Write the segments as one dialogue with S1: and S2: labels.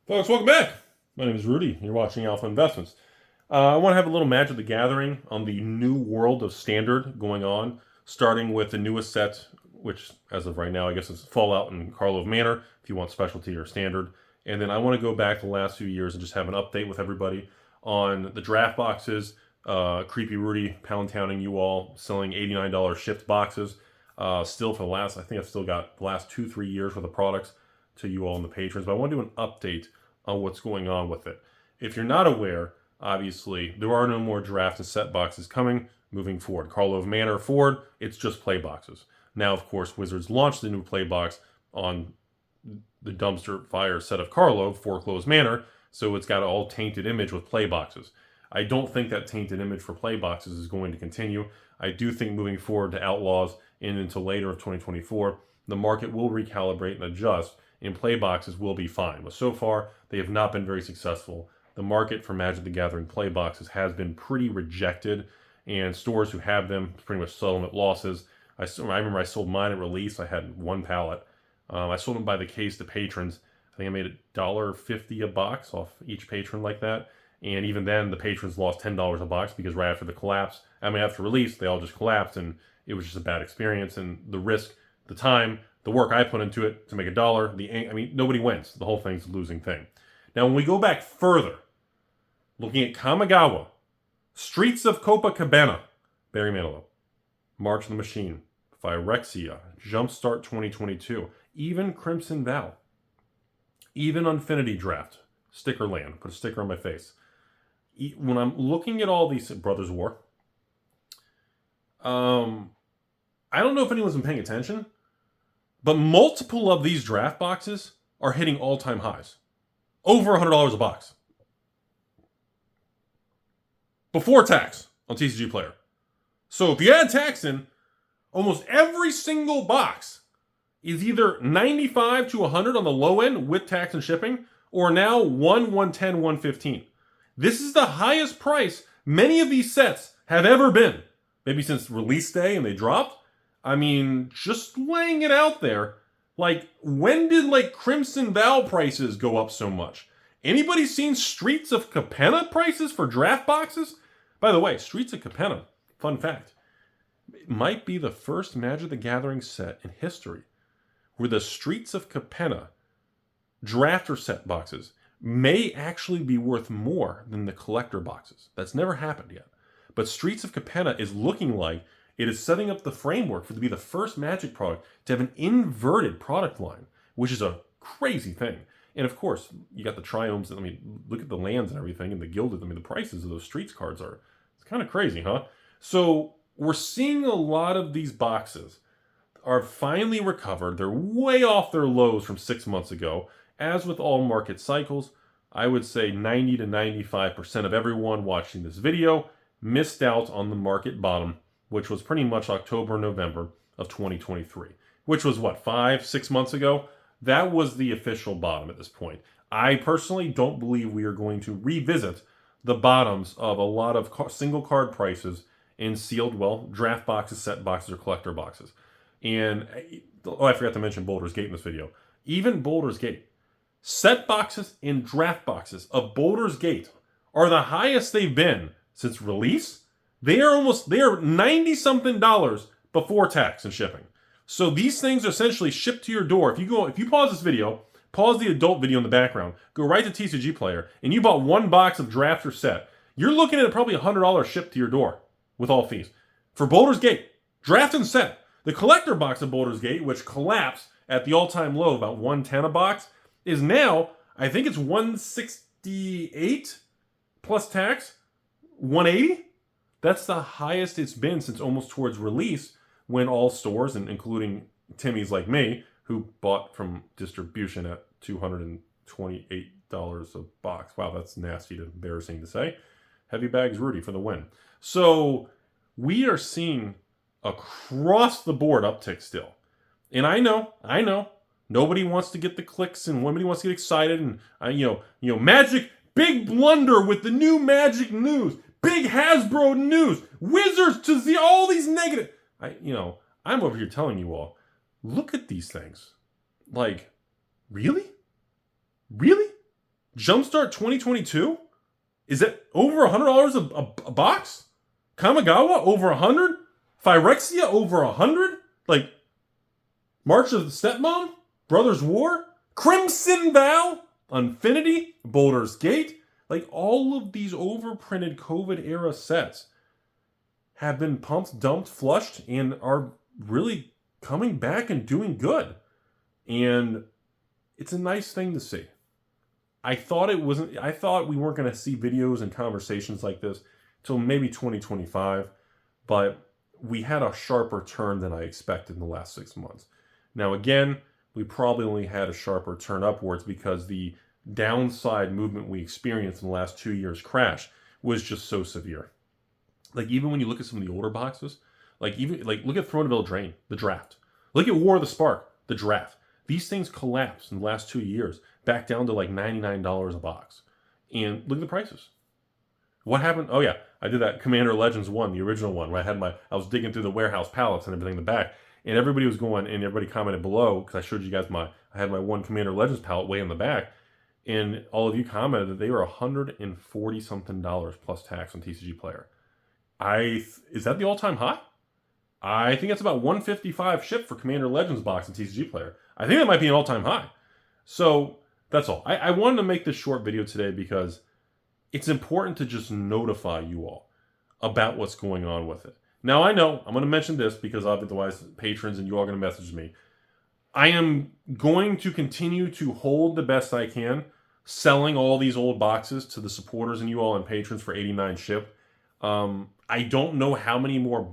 S1: Folks, welcome back. My name is Rudy. You're watching Alpha Investments. I want to have a little Magic the Gathering on the new world of Standard going on, starting with the newest set, which, as of right now, I guess is Fallout and Karlov Manor, if you want specialty or Standard. And then I want to go back the last few years and just have an update with everybody on the draft boxes. Creepy Rudy pound-towning you all, selling $89 shipped boxes. Still for the last, I think I've still got the last 2-3 years worth of products to you all and the patrons, but I want to do an update on what's going on with it. If you're not aware, obviously, there are no more draft and set boxes coming moving forward. Karlov Manor forward, it's just play boxes. Now, of course, Wizards launched the new play box on the dumpster fire set of Karlov, Foreclosed Manor, so it's got an all tainted image with play boxes. I don't think that tainted image for play boxes is going to continue. I do think moving forward to Outlaws and until later of 2024, the market will recalibrate and adjust, and play boxes will be fine. But so far, they have not been very successful. The market for Magic the Gathering play boxes has been pretty rejected, and stores who have them pretty much sell them at losses. I remember I sold mine at release. I had one pallet. I sold them by the case to patrons. I think I made $1.50 a box off each patron like that. And even then, the patrons lost $10 a box because right after the collapse, after release, they all just collapsed, and it was just a bad experience. And the risk, the time, the work I put into it to make $1, nobody wins. The whole thing's a losing thing. Now, when we go back further, looking at Kamigawa, Streets of Copacabana, Barry Manilow, March of the Machine, Phyrexia, Jumpstart 2022, even Crimson Vow, even Infinity Draft, Sticker Land, put a sticker on my face. When I'm looking at all these, Brothers War, I don't know if anyone's been paying attention, but multiple of these draft boxes are hitting all-time highs. Over $100 a box. Before tax on TCG Player. So if you add tax in, almost every single box is either 95 to 100 on the low end with tax and shipping, or now 110, 115. This is the highest price many of these sets have ever been. Maybe since release day and they dropped. Just laying it out there. When did Crimson Vow prices go up so much? Anybody seen Streets of Capenna prices for draft boxes? By the way, Streets of Capenna, fun fact, it might be the first Magic the Gathering set in history where the Streets of Capenna draft or set boxes may actually be worth more than the collector boxes. That's never happened yet. But Streets of Capenna is looking like it is setting up the framework for it to be the first Magic product to have an inverted product line, which is a crazy thing. And of course, you got the triomes. Look at the lands and everything, and the gilded. The prices of those Streets cards it's kind of crazy, huh? So we're seeing a lot of these boxes are finally recovered. They're way off their lows from 6 months ago. As with all market cycles, I would say 90 to 95% of everyone watching this video missed out on the market bottom, which was pretty much October, November of 2023, which was 5-6 months ago. That was the official bottom at this point. I personally don't believe we are going to revisit the bottoms of a lot of single card prices in sealed, draft boxes, set boxes, or collector boxes. And, I forgot to mention Boulders Gate in this video. Even Boulders Gate. Set boxes and draft boxes of Boulders Gate are the highest they've been since release. They are 90-something dollars before tax and shipping. So these things are essentially shipped to your door. If you pause this video, pause the adult video in the background, go right to TCG Player, and you bought one box of draft or set, you're looking at probably $100 shipped to your door with all fees. For Boulders Gate, draft and set. The collector box of Boulders Gate, which collapsed at the all-time low, about $110 a box, is now, I think it's $168 plus tax, $180. That's the highest it's been since almost towards release, when all stores, and including Timmy's like me, who bought from distribution at $228 a box. Wow, that's nasty to embarrassing to say. Heavy bags Rudy for the win. So we are seeing across the board uptick still. And I know, nobody wants to get the clicks and nobody wants to get excited. And, Magic, big blunder with the new Magic news. Big Hasbro news. Wizards to see all these negative. I'm over here telling you all, look at these things. Really? Really? Jumpstart 2022? Is it over $100 a box? Kamigawa over 100? Phyrexia over 100? Like, March of the Stepmom? Brothers War? Crimson Vow? Infinity? Boulders Gate? Like, all of these overprinted COVID era sets have been pumped, dumped, flushed, and are really coming back and doing good. And it's a nice thing to see. I thought we weren't going to see videos and conversations like this till maybe 2025, but we had a sharper turn than I expected in the last 6 months. Now, again, we probably only had a sharper turn upwards because the downside movement we experienced in the last 2 years crash was just so severe. Like, even when you look at some of the older boxes, look at Throneville Drain, the draft. Look at War of the Spark, the draft. These things collapsed in the last 2 years, back down to like $99 a box. And look at the prices. What happened? Oh yeah, I did that Commander Legends 1, the original one, where I was digging through the warehouse pallets and everything in the back. And everybody was going, and everybody commented below, because I showed you guys I had my one Commander Legends pallet way in the back. And all of you commented that they were $140 something plus tax on TCG Player. Is that the all-time high? I think it's about $155 shipped for Commander Legends box and TCG Player. I think that might be an all-time high. So that's all. I wanted to make this short video today because it's important to just notify you all about what's going on with it. Now, I know I'm going to mention this because otherwise patrons and you all are going to message me. I am going to continue to hold the best I can, selling all these old boxes to the supporters and you all and patrons for $89 ship. I don't know how many more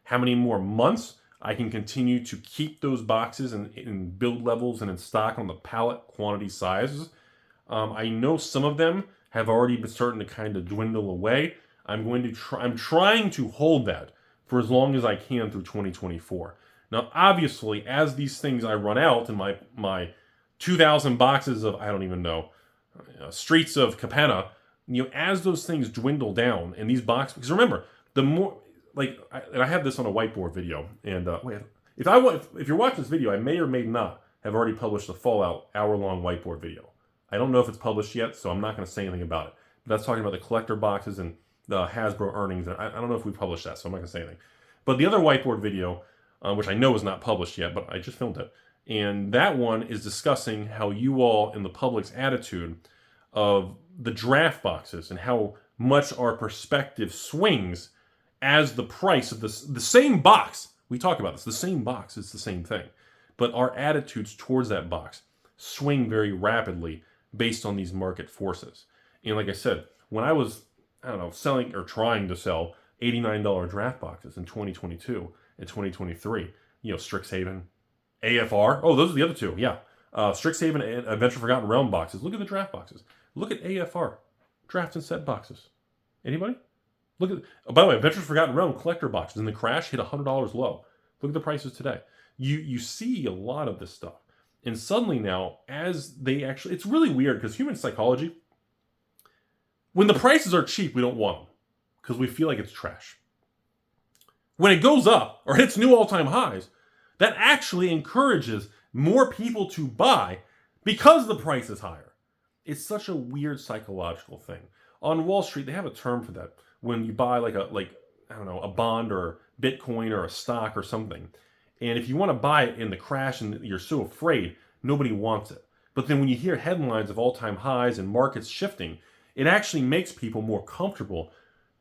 S1: how many more months I can continue to keep those boxes in build levels and in stock on the pallet quantity sizes. I know some of them have already been starting to kind of dwindle away. I'm trying to hold that for as long as I can through 2024. Now, obviously, as these things I run out in my 2,000 boxes of, I don't even know, Streets of Capenna, as those things dwindle down and these boxes, because remember, the more, and I have this on a whiteboard video, and if you're watching this video, I may or may not have already published a Fallout hour-long whiteboard video. I don't know if it's published yet, so I'm not going to say anything about it. But that's talking about the collector boxes and the Hasbro earnings. I don't know if we published that, so I'm not going to say anything. But the other whiteboard video, which I know is not published yet, but I just filmed it, and that one is discussing how you all in the public's attitude of the draft boxes and how much our perspective swings as the price of the same box. We talk about this. The same box is the same thing. But our attitudes towards that box swing very rapidly based on these market forces. And like I said, when I was, selling or trying to sell $89 draft boxes in 2022 and 2023, Strixhaven, AFR. Oh, those are the other two. Yeah. Strixhaven and Adventure Forgotten Realm boxes. Look at the draft boxes. Look at AFR. Draft and set boxes. Anybody? Look at, by the way, Adventure Forgotten Realm collector boxes in the crash hit $100 low. Look at the prices today. You see a lot of this stuff. And suddenly now, as they actually, it's really weird because human psychology, when the prices are cheap, we don't want them because we feel like it's trash. When it goes up or hits new all-time highs, that actually encourages more people to buy because the price is higher. It's such a weird psychological thing. On Wall Street, they have a term for that. When you buy a bond or Bitcoin or a stock or something, and if you want to buy it in the crash and you're so afraid, nobody wants it. But then when you hear headlines of all-time highs and markets shifting, it actually makes people more comfortable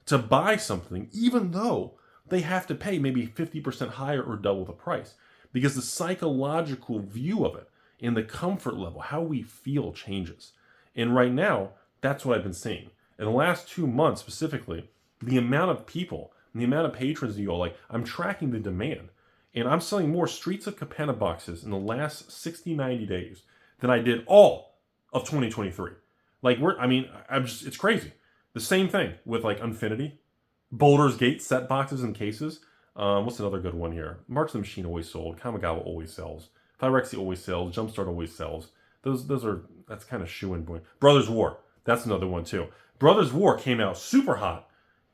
S1: to buy something, even though they have to pay maybe 50% higher or double the price. Because the psychological view of it and the comfort level, how we feel changes. And right now, that's what I've been seeing. In the last 2 months specifically, the amount of people, and the amount of patrons you all, I'm tracking the demand. And I'm selling more Streets of Capenna boxes in the last 60, 90 days than I did all of 2023. It's crazy. The same thing with Infinity, Boulders Gate set boxes and cases. What's another good one here? March of the Machine always sold. Kamigawa always sells. Phyrexia always sells. Jumpstart always sells. That's kind of shoe-in point. Brothers War, that's another one too. Brothers War came out super hot,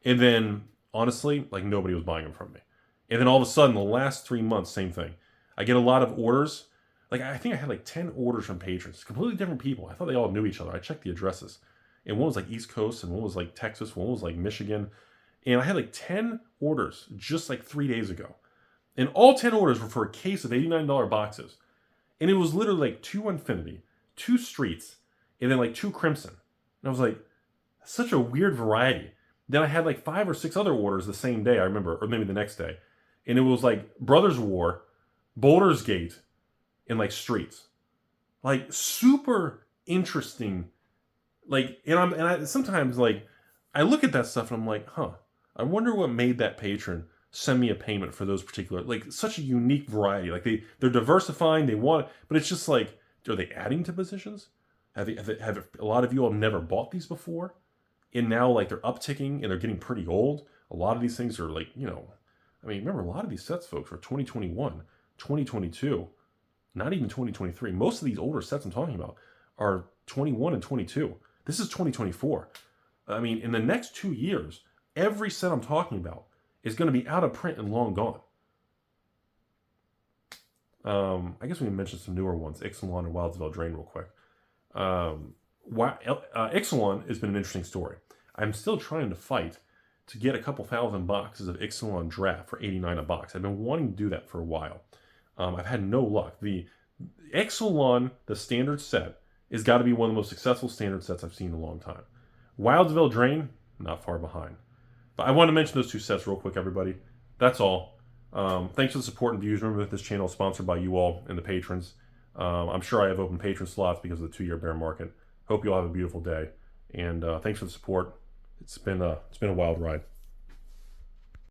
S1: and then honestly, nobody was buying them from me. And then all of a sudden, the last 3 months, same thing. I get a lot of orders Like, I think I had like 10 orders from patrons, completely different people. I thought they all knew each other. I checked the addresses. And one was like East Coast, and one was like Texas, one was like Michigan. And I had like 10 orders just like 3 days ago. And all 10 orders were for a case of $89 boxes. And it was literally like 2 Infinity, 2 Streets, and then like 2 Crimson. And I was like, such a weird variety. Then I had like 5 or 6 other orders the same day, I remember, or maybe the next day. And it was like Brothers War, Boulders Gate, and like Streets. Like super interesting. Like, and I sometimes like, I look at that stuff and I'm like, huh, I wonder what made that patron send me a payment for those particular, like such a unique variety. Like they're diversifying, they want, but it's just like, are they adding to positions? Have a lot of you all never bought these before? And now like they're upticking and they're getting pretty old. A lot of these things are like, you know, I mean, remember a lot of these sets, folks, are 2021, 2022, not even 2023. Most of these older sets I'm talking about are 21 and 22. This is 2024. I mean, in the next 2 years, every set I'm talking about is going to be out of print and long gone. I guess we can mention some newer ones, Ixalan and Wilds of Eldraine real quick. Ixalan has been an interesting story. I'm still trying to fight to get a couple thousand boxes of Ixalan draft for $89 a box. I've been wanting to do that for a while. I've had no luck. The Ixalan, the standard set, has got to be one of the most successful standard sets I've seen in a long time. Wilds of Eldraine, not far behind. But I want to mention those 2 sets real quick, everybody. That's all. Thanks for the support and views. Remember that this channel is sponsored by you all and the patrons. I'm sure I have open patron slots because of the 2-year bear market. Hope you all have a beautiful day. And thanks for the support. It's been a wild ride.